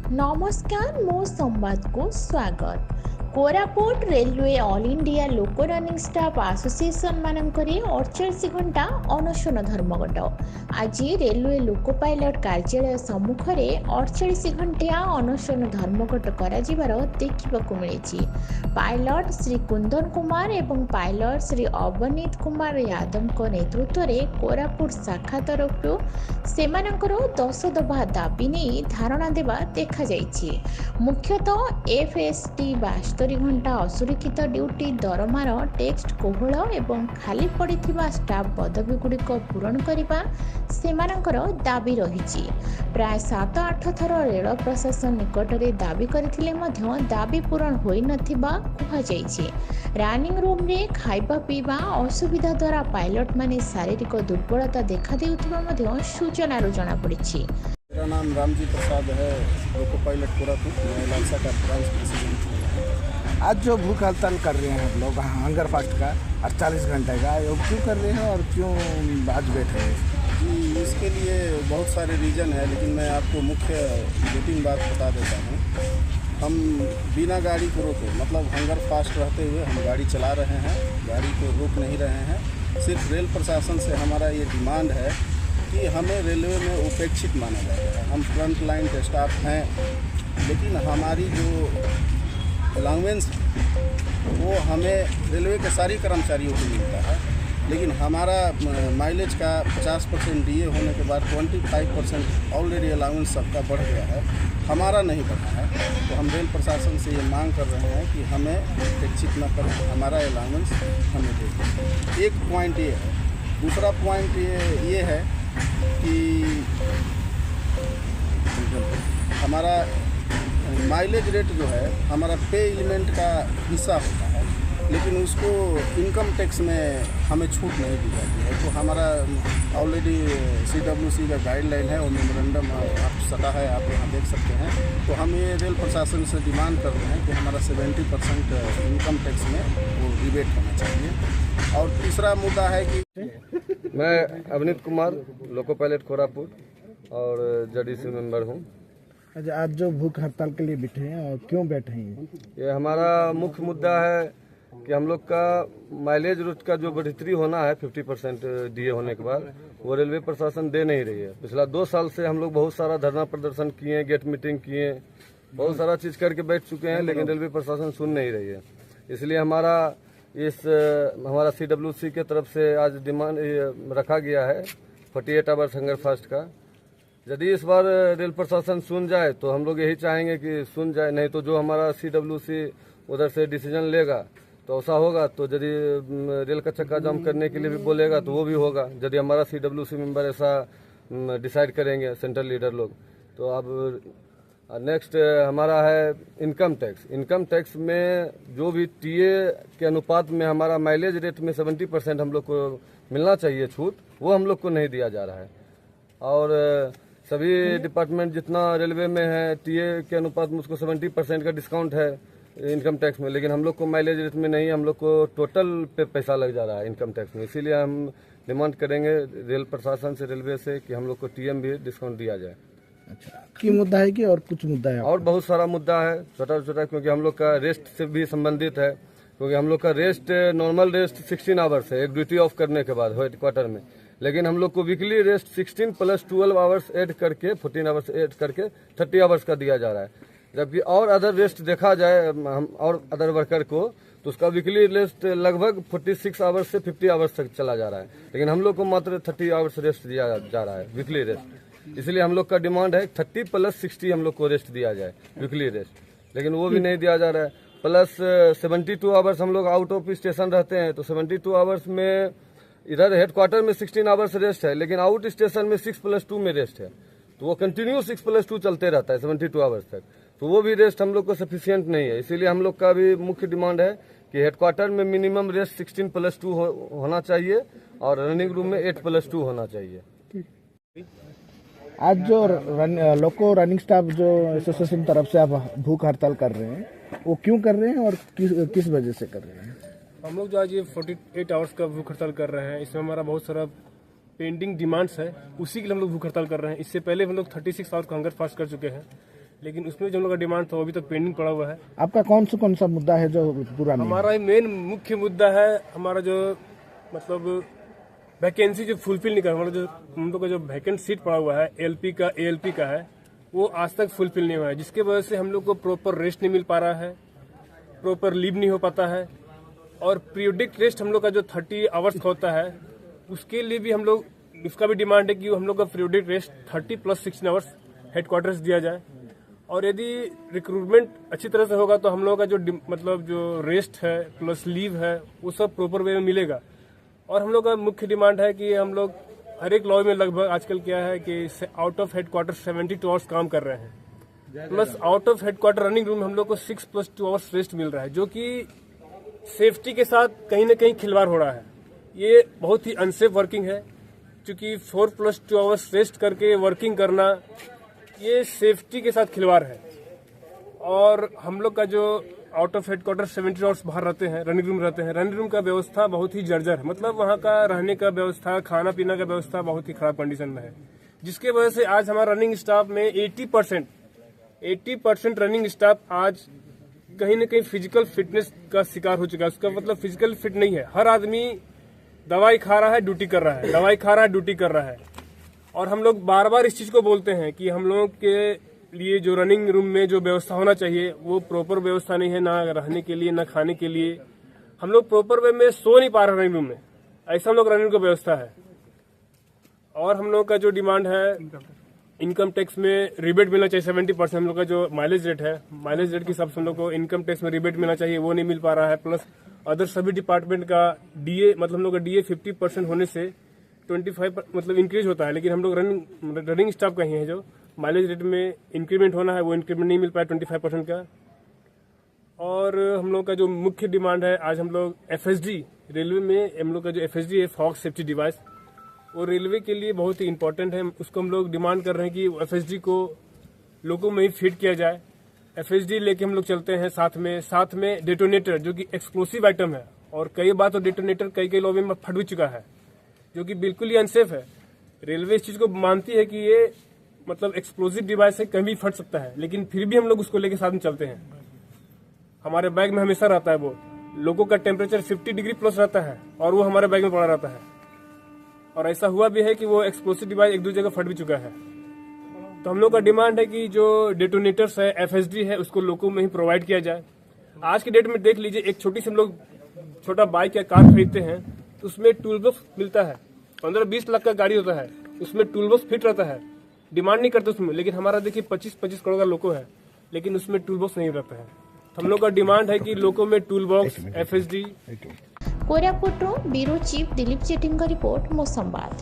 नमस्कार मो संवाद को स्वागत। कोरापुट रेलवे ऑल इंडिया लोक रनिंग स्टाफ एसोसिएशन मानकरे 48 घंटा अनशन धर्मघट आज रेलवे लोको पायलट कार्यालय सम्मुख में 48 घंटिया अनशन धर्मघट कर देखा मिली। पायलट श्री कुंदन कुमार एवं पायलट श्री अवनीत कुमार यादव नेतृत्व में कोरापुट शाखा तरफ से 10 दफा दाबी नहीं धारणा देवा देखा जाइए। मुख्यतः एफएसटी 72 घंटा असुरक्षित ड्यूटी दरमार टेक्स्ट कोहल एवं खाली पड़िथिबा स्टाफ पदवी गुड़िक पूरण करने सेमानकर दाबी रही। प्राय 7-8 थर रेल प्रशासन निकट में दाबी करथिले मध्य दाबी पूरण होई नथिबा कुहाଯାଇଛି। रनिंग रूम रे खाइबा पीवा असुविधा द्वारा पायलट माने शारीरिक दुर्बलता देखा देउथिबा मध्य सूचना जना पड़िछि। मेरा नाम रामजी प्रसाद है, लोको पायलट कोरापुट लालसा का ब्रांच प्रेसिडेंट हूं। आज जो भूख हड़ताल कर रहे हैं हम लोग हंगर फास्ट का 48 घंटे का, ये क्यों कर रहे हैं और क्यों आज बैठे हैं? जी, इसके लिए बहुत सारे रीज़न है, लेकिन मैं आपको मुख्य 2-3 बात बता देता हूँ। हम बिना गाड़ी को रोके, मतलब हंगर फास्ट रहते हुए हम गाड़ी चला रहे हैं, गाड़ी को रोक नहीं रहे हैं। सिर्फ रेल प्रशासन से हमारा ये डिमांड है कि हमें रेलवे में उपेक्षित माना जाता है। हम फ्रंट लाइन के स्टाफ हैं, लेकिन हमारी जो अलाउंस वो हमें रेलवे के सारी कर्मचारियों को मिलता है, लेकिन हमारा माइलेज का 50% डीए होने के बाद 25% ऑलरेडी अलाउंस सबका बढ़ गया है, हमारा नहीं बढ़ा है। तो हम रेल प्रशासन से ये मांग कर रहे हैं कि हमें उपेक्षित न करें, हमारा अलाउंस हमें दें। एक पॉइंट ये है। दूसरा पॉइंट ये है कि हमारा माइलेज रेट जो है हमारा पे एलिमेंट का हिस्सा होता है, लेकिन उसको इनकम टैक्स में हमें छूट नहीं दी जाती है। तो हमारा ऑलरेडी CWC का गाइडलाइन है, वो मेमोरेंडम आप सटा है, आप यहाँ देख सकते हैं। तो हम ये रेल प्रशासन से डिमांड कर रहे हैं कि हमारा 70% इनकम टैक्स में वो रिबेट होना चाहिए। और तीसरा मुद्दा है कि मैं अवनीत कुमार लोको पायलट कोरापुट और JDC मेंबर हूँ। आज जो भूख हड़ताल के लिए बैठे हैं और क्यों बैठे हैं? ये हमारा मुख्य मुद्दा है कि हम लोग का माइलेज रूट का जो बढ़ोतरी होना है 50% डीए होने के बाद, वो रेलवे प्रशासन दे नहीं रही है। पिछला 2 साल से हम लोग बहुत सारा धरना प्रदर्शन किए, गेट मीटिंग किए, बहुत सारा चीज़ करके बैठ चुके हैं, लेकिन रेलवे प्रशासन सुन नहीं रही है। इसलिए हमारा CWC के तरफ से आज डिमांड रखा गया है 48 आवर्स हंगर फास्ट का। यदि इस बार रेल प्रशासन सुन जाए तो हम लोग यही चाहेंगे कि सुन जाए, नहीं तो जो हमारा CWC उधर से डिसीजन लेगा तो ऐसा होगा। तो यदि रेल का चक्का जाम करने के लिए भी बोलेगा तो वो भी होगा, यदि हमारा CWC मेंबर ऐसा डिसाइड करेंगे, सेंट्रल लीडर लोग। तो अब नेक्स्ट हमारा है इनकम टैक्स। इनकम टैक्स में जो भी टीए के अनुपात में हमारा माइलेज रेट में 70% हम लोग को मिलना चाहिए छूट, वो हम लोग को नहीं दिया जा रहा है। और सभी डिपार्टमेंट जितना रेलवे में है टीए के अनुपात में उसको 70% का डिस्काउंट है इनकम टैक्स में, लेकिन हम लोग को माइलेज रेट में नहीं, हम लोग को टोटल पे पैसा लग जा रहा है इनकम टैक्स में। इसीलिए हम डिमांड करेंगे रेल प्रशासन से, रेलवे से, कि हम लोग को टीएम भी डिस्काउंट दिया जाए। अच्छा, की मुद्दा है कि और कुछ मुद्दा है? और बहुत सारा मुद्दा है, छोटा छोटा, क्योंकि हम लोग का रेस्ट से भी संबंधित है। क्योंकि हम लोग का रेस्ट नॉर्मल रेस्ट 16 आवर्स है एक ड्यूटी ऑफ करने के बाद हेड क्वार्टर में, लेकिन हम लोग को वीकली रेस्ट 16 + 12 आवर्स ऐड करके 14 आवर्स ऐड करके 30 आवर्स का दिया जा रहा है। जबकि और अदर रेस्ट देखा जाए हम और अदर वर्कर को, तो उसका वीकली रेस्ट लगभग 46 आवर्स से 50 आवर्स तक चला जा रहा है, लेकिन हम लोग को मात्र 30 आवर्स रेस्ट दिया जा रहा है वीकली रेस्ट। इसलिए हम लोग का डिमांड है 30 + 60 हम लोग को रेस्ट दिया जाए वीकली रेस्ट, लेकिन वो भी नहीं दिया जा रहा है। प्लस 72 आवर्स हम लोग आउट ऑफ स्टेशन रहते हैं, तो 72 आवर्स में इधर हेड क्वार्टर में 16 आवर्स रेस्ट है, लेकिन आउट स्टेशन में 6 + 2 में रेस्ट है। तो वो कंटिन्यू 6 + 2 चलते रहता है 72 आवर्स तक, तो वो भी रेस्ट हम लोग को सफिशियंट नहीं है। इसीलिए हम लोग का भी मुख्य डिमांड है कि हेड क्वार्टर में मिनिमम रेस्ट 16 + 2 होना चाहिए और रनिंग रूम में 8 + 2 होना चाहिए। आज जो लोको रनिंग स्टाफ जो एसोसिएशन तरफ से आप भूख हड़ताल कर रहे हैं, वो क्यों कर रहे हैं और किस वजह से कर रहे हैं? हम लोग जो आज ये 48 आवर्स का भूख हड़ताल कर रहे हैं, इसमें हमारा बहुत सारा पेंडिंग डिमांड्स है, उसी के लिए हम लोग भूख हड़ताल कर रहे हैं। इससे पहले हम लोग 36 आवर्स का हंगर फास्ट कर चुके हैं, लेकिन उसमें जो हम लोग का डिमांड था वो अभी तक पेंडिंग पड़ा हुआ है। आपका कौन सा मुद्दा है जो पूरा नहीं है? हमारा मेन मुख्य मुद्दा है हमारा जो मतलब वैकेंसी जो फुलफिल नहीं कर, हमारा जो हम लोग का जो वैकेंट सीट पड़ा हुआ है एलपी का एएलपी का है वो आज तक फुलफिल नहीं हुआ है, जिसके वजह से हम लोग को प्रॉपर रेस्ट नहीं मिल पा रहा है, प्रॉपर लीव नहीं हो पाता है। और पीरियोडिक रेस्ट हम लोग का जो 30 आवर्स का होता है उसके लिए भी हम लोग उसका भी डिमांड है कि हम लोग का पीरियोडिक रेस्ट 30 + 16 आवर्स हेडक्वार्टर्स दिया जाए। और यदि रिक्रूटमेंट अच्छी तरह से होगा तो हम लोगों का जो मतलब जो रेस्ट है प्लस लीव है वो सब प्रॉपर वे में मिलेगा। और हम लोग का मुख्य डिमांड है कि हम लोग हर एक लॉ में लगभग आजकल क्या है कि आउट ऑफ हेडक्वार्टर 72 आवर्स काम कर रहे हैं, plus out of headquarter running room हम लोग को 6 + 2 आवर्स रेस्ट मिल रहा है, जो कि सेफ्टी के साथ कहीं न कहीं खिलवाड़ हो रहा है। ये बहुत ही अनसेफ वर्किंग है, क्योंकि 4 + 2 आवर्स रेस्ट करके वर्किंग करना ये सेफ्टी के साथ खिलवाड़ है। और हम लोग का जो आउट ऑफ हेडक्वार्टर 70 आवर्स बाहर रहते हैं, रनिंग रूम रहते हैं, रनिंग रूम का व्यवस्था बहुत ही जर्जर है, मतलब वहाँ का रहने का व्यवस्था, खाना पीना का व्यवस्था बहुत ही खराब कंडीशन में है, जिसके वजह से आज हमारा रनिंग स्टाफ में 80% रनिंग स्टाफ आज कहीं न कहीं फिजिकल फिटनेस का शिकार हो चुका है। उसका मतलब फिजिकल फिट नहीं है, हर आदमी दवाई खा रहा है ड्यूटी कर रहा है, दवाई खा रहा है ड्यूटी कर रहा है। और हम लोग बार बार इस चीज को बोलते हैं कि हम लोगों के लिए जो रनिंग रूम में जो व्यवस्था होना चाहिए वो प्रॉपर व्यवस्था नहीं है, ना रहने के लिए ना खाने के लिए। हम लोग प्रॉपर वे में सो नहीं पा रहे रनिंग रूम में, ऐसा हम लोग रनिंग का व्यवस्था है। और हम लोग का जो डिमांड है इनकम टैक्स में रिबेट मिलना चाहिए 70%। हम लोग का जो माइलेज रेट है, माइलेज रेट के हिसाब से हम लोग को इनकम टैक्स में रिबेट मिलना चाहिए, वो नहीं मिल पा रहा है। प्लस अदर सभी डिपार्टमेंट का डीए, मतलब हम लोग का डीए 50% होने से 25 मतलब इंक्रीज होता है, लेकिन हम लोग रनिंग स्टाफ का ही है जो माइलेज रेट में इंक्रीमेंट होना है वो इंक्रीमेंट नहीं मिल पाया 25% का। और हम लोग का जो मुख्य डिमांड है, आज हम लोग एफएसडी रेलवे में हम लोग का जो एफएसडी है फॉग सेफ्टी डिवाइस, वो रेलवे के लिए बहुत ही इंपॉर्टेंट है। उसको हम लोग डिमांड कर रहे हैं कि एफएसडी को लोगों में ही फिट किया जाए। एफएसडी लेके हम लोग चलते हैं साथ में डेटोनेटर जो कि एक्सप्लोसिव आइटम है, और कई बार तो डेटोनेटर कई लॉबी में फट भी चुका है, जो कि बिल्कुल ही अनसेफ है। रेलवे इस चीज को मानती है कि ये मतलब एक्सप्लोसिव डिवाइस है, कहीं भी फट सकता है, लेकिन फिर भी हम लोग उसको लेके साथ में चलते हैं। हमारे बैग में हमेशा रहता है वो, लोगों का टेम्परेचर 50 डिग्री प्लस रहता है और वो हमारे बैग में पड़ा रहता है। और ऐसा हुआ भी है कि वो एक्सप्लोसिव डिवाइस एक दो जगह फट भी चुका है। तो हम लोग का डिमांड है कि जो डेटोनेटर्स है, एफएसडी है, उसको लोगों में ही प्रोवाइड किया जाए। आज की डेट में देख लीजिए, एक छोटी सी हम लोग छोटा बाइक या कार खरीदते हैं तो उसमें टूल बॉक्स मिलता है, 15-20 लाख का गाड़ी होता है, उसमें टूल बॉक्स फिट रहता है, डिमांड नहीं करते उसमें। लेकिन हमारा देखिए 25-25 करोड़ का लोको है, लेकिन उसमें टूल बॉक्स नहीं रहता है। तो हम लोग का डिमांड है कि लोको में टूल बॉक्स, एफएसडी। कोरापुटरू ब्यूरो चीफ दिलीप जेठीଙ୍କ रिपोर्ट मो संवाद।